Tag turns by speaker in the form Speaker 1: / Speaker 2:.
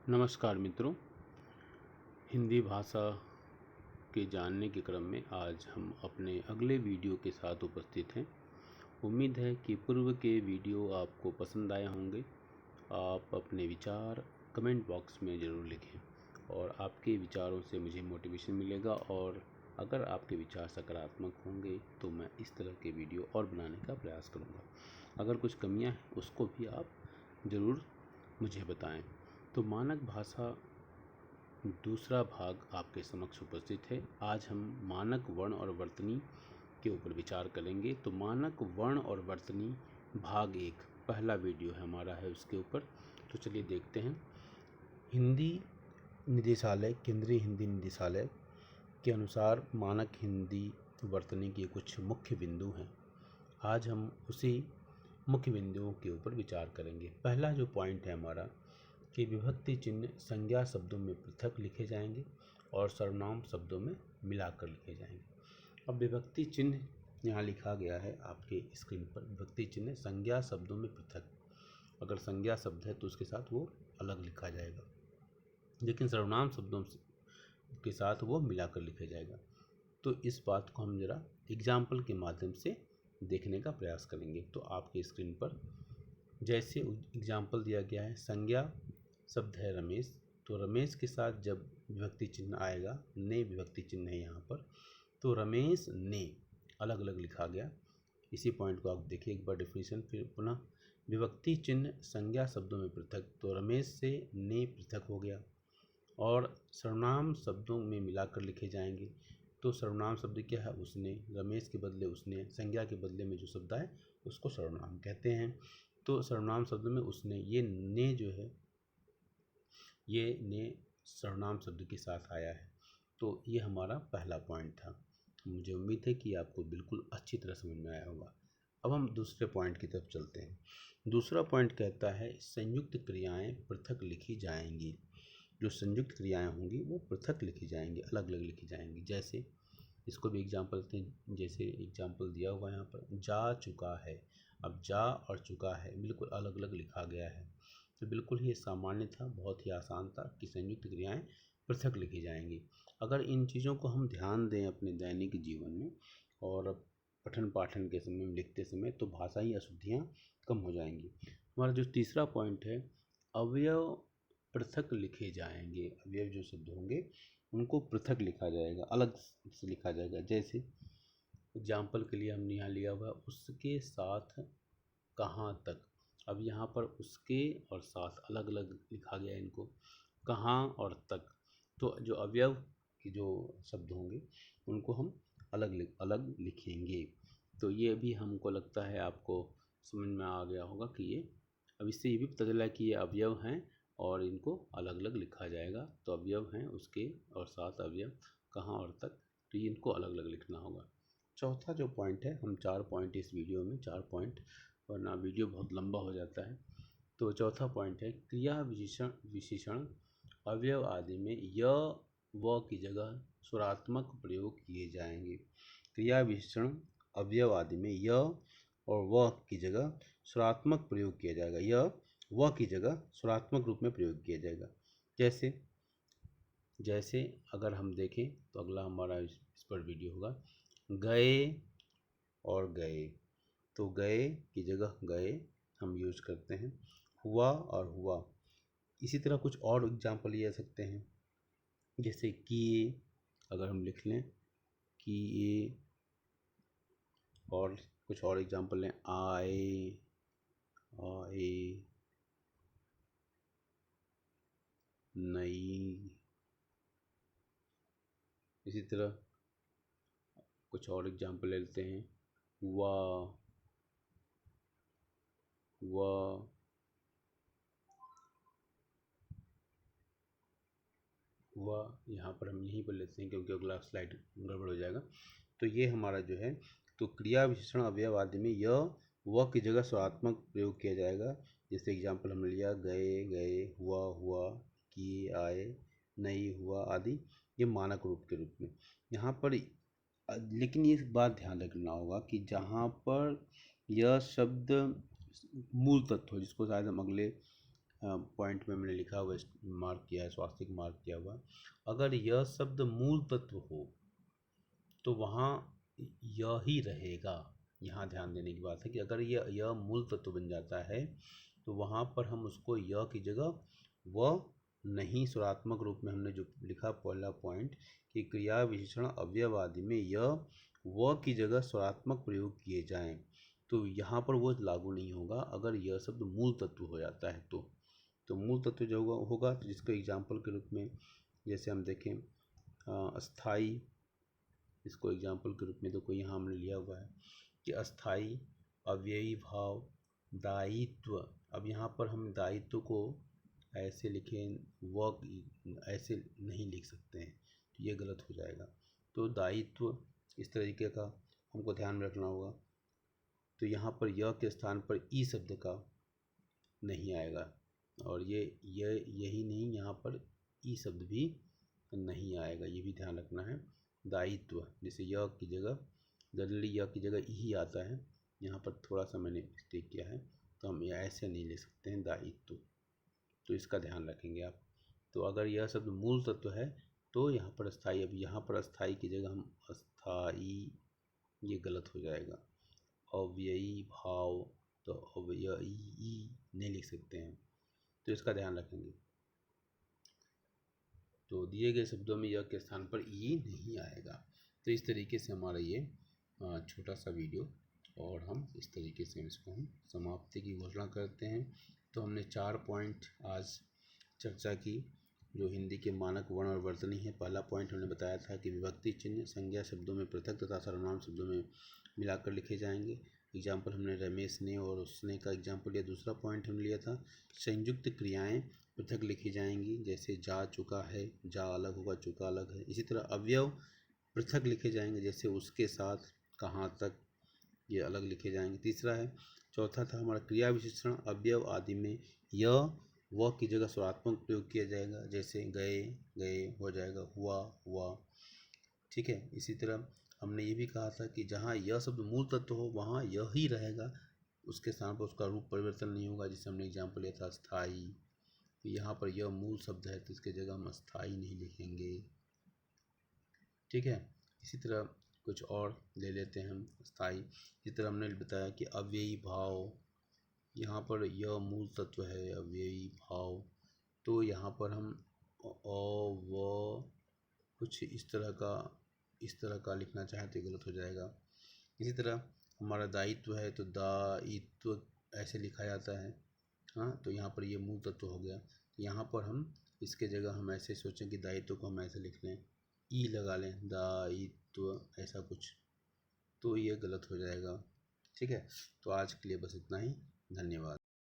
Speaker 1: नमस्कार मित्रों, हिंदी भाषा के जानने के क्रम में आज हम अपने अगले वीडियो के साथ उपस्थित हैं। उम्मीद है कि पूर्व के वीडियो आपको पसंद आए होंगे। आप अपने विचार कमेंट बॉक्स में ज़रूर लिखें और आपके विचारों से मुझे मोटिवेशन मिलेगा, और अगर आपके विचार सकारात्मक होंगे तो मैं इस तरह के वीडियो और बनाने का प्रयास करूँगा। अगर कुछ कमियाँ हैं उसको भी आप ज़रूर मुझे बताएं। तो मानक भाषा दूसरा भाग आपके समक्ष उपस्थित है। आज हम मानक वर्ण और वर्तनी के ऊपर विचार करेंगे। तो मानक वर्ण और वर्तनी भाग 1 पहला वीडियो है हमारा है उसके ऊपर। तो चलिए देखते हैं। हिंदी निदेशालय, केंद्रीय हिंदी निदेशालय के अनुसार मानक हिंदी वर्तनी के कुछ मुख्य बिंदु हैं। आज हम उसी मुख्य बिंदुओं के ऊपर विचार करेंगे। पहला जो पॉइंट है हमारा कि विभक्ति चिन्ह संज्ञा शब्दों में पृथक लिखे जाएंगे और सर्वनाम शब्दों में मिलाकर लिखे जाएंगे। अब विभक्ति चिन्ह यहाँ लिखा गया है आपके स्क्रीन पर। विभक्ति चिन्ह संज्ञा शब्दों में पृथक, अगर संज्ञा शब्द है तो उसके साथ वो अलग लिखा जाएगा, लेकिन सर्वनाम शब्दों के साथ वो मिलाकर लिखा जाएगा। तो इस बात को हम जरा एग्जाम्पल के माध्यम से देखने का प्रयास करेंगे। तो आपके स्क्रीन पर जैसे एग्जाम्पल दिया गया है, संज्ञा शब्द है रमेश, तो रमेश के साथ जब विभक्ति चिन्ह आएगा, ने विभक्ति चिन्ह है यहाँ पर, तो रमेश ने अलग अलग लिखा गया। इसी पॉइंट को आप देखिए एक बार डेफिनेशन फिर पुनः। विभक्ति चिन्ह संज्ञा शब्दों में पृथक, तो रमेश से ने पृथक हो गया। और सर्वनाम शब्दों में मिलाकर लिखे जाएंगे, तो सर्वनाम शब्द क्या है, उसने। रमेश के बदले उसने, संज्ञा के बदले में जो शब्द आए उसको सर्वनाम कहते हैं। तो सर्वनाम शब्द में उसने, ये ने जो है, ये ने सर्वनाम शब्द के साथ आया है। तो ये हमारा पहला पॉइंट था। मुझे उम्मीद है कि आपको बिल्कुल अच्छी तरह समझ में आया होगा। अब हम दूसरे पॉइंट की तरफ चलते हैं। दूसरा पॉइंट कहता है संयुक्त क्रियाएं पृथक लिखी जाएंगी। जो संयुक्त क्रियाएं होंगी वो पृथक लिखी जाएंगी, अलग अलग लिखी जाएंगी। जैसे इसको भी एग्जाम्पल देते हैं। जैसे एग्जाम्पल दिया हुआ है यहाँ पर, जा चुका है। अब जा और चुका है बिल्कुल अलग अलग लिखा गया है। तो बिल्कुल ही सामान्य था, बहुत ही आसान था कि संयुक्त क्रियाएं पृथक लिखी जाएंगी। अगर इन चीज़ों को हम ध्यान दें अपने दैनिक जीवन में और पठन पाठन के समय में, लिखते समय, तो भाषाई अशुद्धियाँ कम हो जाएंगी। हमारा जो तीसरा पॉइंट है, अवयव पृथक लिखे जाएंगे। अवयव जो शब्द होंगे उनको पृथक लिखा जाएगा, अलग से लिखा जाएगा। जैसे एग्जाम्पल के लिए हमने यहाँ लिया हुआ उसके साथ कहाँ तक। अब यहाँ पर उसके और साथ अलग अलग लिखा गया है इनको, कहाँ और तक। तो जो अवयव के जो शब्द होंगे उनको हम अलग अलग लिखेंगे। तो ये भी हमको लगता है आपको समझ में आ गया होगा कि ये, अब इससे ये भी पता चला कि ये अवयव हैं और इनको अलग अलग लिखा जाएगा। तो अवयव हैं उसके और साथ अवयव, कहाँ और तक, तो ये इनको अलग अलग लिखना होगा। चौथा जो पॉइंट है, हम 4 पॉइंट इस वीडियो में, 4 पॉइंट, वरना वीडियो बहुत लंबा हो जाता है। तो चौथा पॉइंट है क्रिया विशेषण अवयव आदि में य व की जगह स्वरात्मक प्रयोग किए जाएंगे। क्रिया विशेषण अवयव आदि में य और व की जगह स्वरात्मक प्रयोग किया जाएगा। य व की जगह स्वरात्मक रूप में प्रयोग किया जाएगा। जैसे अगर हम देखें तो अगला हमारा इस पर वीडियो होगा, गए और गए। तो गए की जगह गए हम यूज करते हैं। हुआ और हुआ। इसी तरह कुछ और एग्जाम्पल ले सकते हैं। जैसे किए, अगर हम लिख लें किए, और कुछ और एग्जाम्पल लें, आए, आए, नई। इसी तरह कुछ और एग्जाम्पल ले लेते हैं, हुआ, हुआ, हुआ। यहाँ पर हम यहीं पर लेते हैं क्योंकि अगला स्लाइड गड़बड़ हो जाएगा। तो ये हमारा जो है, तो क्रिया विशेषण अवयव आदि में य व की जगह स्वरात्मक प्रयोग किया जाएगा। जैसे एग्जाम्पल हमने लिया, गए, गए, हुआ, हुआ, किए, आए, नहीं, हुआ आदि, ये मानक रूप के रूप में। यहाँ पर लेकिन ये बात ध्यान रखना होगा कि जहाँ पर यह शब्द मूल तत्व हो, जिसको शायद हम अगले पॉइंट में मैंने लिखा हुआ मार्क किया है, स्वास्तिक मार्क किया हुआ। अगर यह शब्द मूल तत्व हो तो वहाँ यह ही रहेगा। यहाँ ध्यान देने की बात है कि अगर यह मूल तत्व बन जाता है तो वहाँ पर हम उसको यह की जगह वह नहीं, स्वरात्मक रूप में हमने जो लिखा पहला पॉइंट कि क्रिया विशेषण अवयव आदि में यह वह की जगह स्वरात्मक प्रयोग किए जाएं, तो यहाँ पर वो लागू नहीं होगा अगर यह शब्द मूल तत्व हो जाता है तो मूल तत्व जो होगा तो जिसको एग्जाम्पल के रूप में जैसे हम देखें अस्थाई, इसको एग्जाम्पल के रूप में तो कोई यहाँ हमने लिया हुआ है कि अस्थाई, अव्ययी भाव, दायित्व। अब यहाँ पर हम दायित्व को ऐसे लिखें, वर्क ऐसे नहीं लिख सकते हैं तो ये गलत हो जाएगा। तो दायित्व इस तरीके का हमको ध्यान में रखना होगा। तो यहाँ पर यह के स्थान पर ई शब्द का नहीं आएगा और यही नहीं, यहाँ पर ई शब्द भी नहीं आएगा, ये भी ध्यान रखना है। दायित्व जैसे य की जगह जनरली य की जगह ही आता है, यहाँ पर थोड़ा सा मैंने मिस्टेक किया है तो हम ऐसे नहीं ले सकते हैं दायित्व, तो इसका ध्यान रखेंगे आप। तो अगर यह शब्द मूल तत्व है तो यहाँ पर अस्थाई, अब यहाँ पर अस्थाई की जगह हम अस्थाई, ये गलत हो जाएगा। अव्ययी भाव तो अव्ययी नहीं लिख सकते हैं, तो इसका ध्यान रखेंगे। तो दिए गए शब्दों में यह के स्थान पर ई नहीं आएगा। तो इस तरीके से हमारा ये छोटा सा वीडियो, और हम इस तरीके से इसको हम समाप्ति की घोषणा करते हैं। तो हमने 4 पॉइंट आज चर्चा की जो हिंदी के मानक वर्ण और वर्तनी है। पहला पॉइंट हमने बताया था कि विभक्ति चिन्ह संज्ञा शब्दों में पृथक तथा सर्वनाम शब्दों में मिलाकर लिखे जाएंगे। एग्जाम्पल हमने रमेश ने और उसने का एग्जाम्पल लिया। दूसरा पॉइंट हमने लिया था संयुक्त क्रियाएं पृथक लिखी जाएंगी, जैसे जा चुका है, जा अलग होगा, चुका अलग है। इसी तरह अवयव पृथक लिखे जाएंगे, जैसे उसके साथ, कहाँ तक, ये अलग लिखे जाएंगे। तीसरा है, चौथा था हमारा क्रिया विशेषण अवयव आदि में यह वह की जगह स्वरात्मक प्रयोग किया जाएगा, जैसे गए गए हो जाएगा, हुआ हुआ। ठीक है। इसी तरह हमने ये भी कहा था कि जहाँ यह शब्द मूल तत्व हो वहाँ यह ही रहेगा, उसके स्थान पर उसका रूप परिवर्तन नहीं होगा। जिससे हमने एग्जाम्पल लिया था स्थाई, यहाँ पर यह मूल शब्द है तो इसके जगह हम अस्थाई नहीं लिखेंगे। ठीक है। इसी तरह कुछ और ले लेते हैं हम स्थाई। इसी तरह हमने बताया कि अव्ययी भाव, यहाँ पर यह मूल तत्व है अव्ययी भाव, तो यहाँ पर हम व कुछ इस तरह का लिखना चाहें तो गलत हो जाएगा। इसी तरह हमारा दायित्व है तो दायित्व ऐसे लिखा जाता है, हाँ, तो यहाँ पर ये मूल तत्व हो गया। यहाँ पर हम इसके जगह हम ऐसे सोचें कि दायित्व को हम ऐसे लिख लें, ई लगा लें, दायित्व ऐसा कुछ, तो ये गलत हो जाएगा। ठीक है। तो आज के लिए बस इतना ही, धन्यवाद।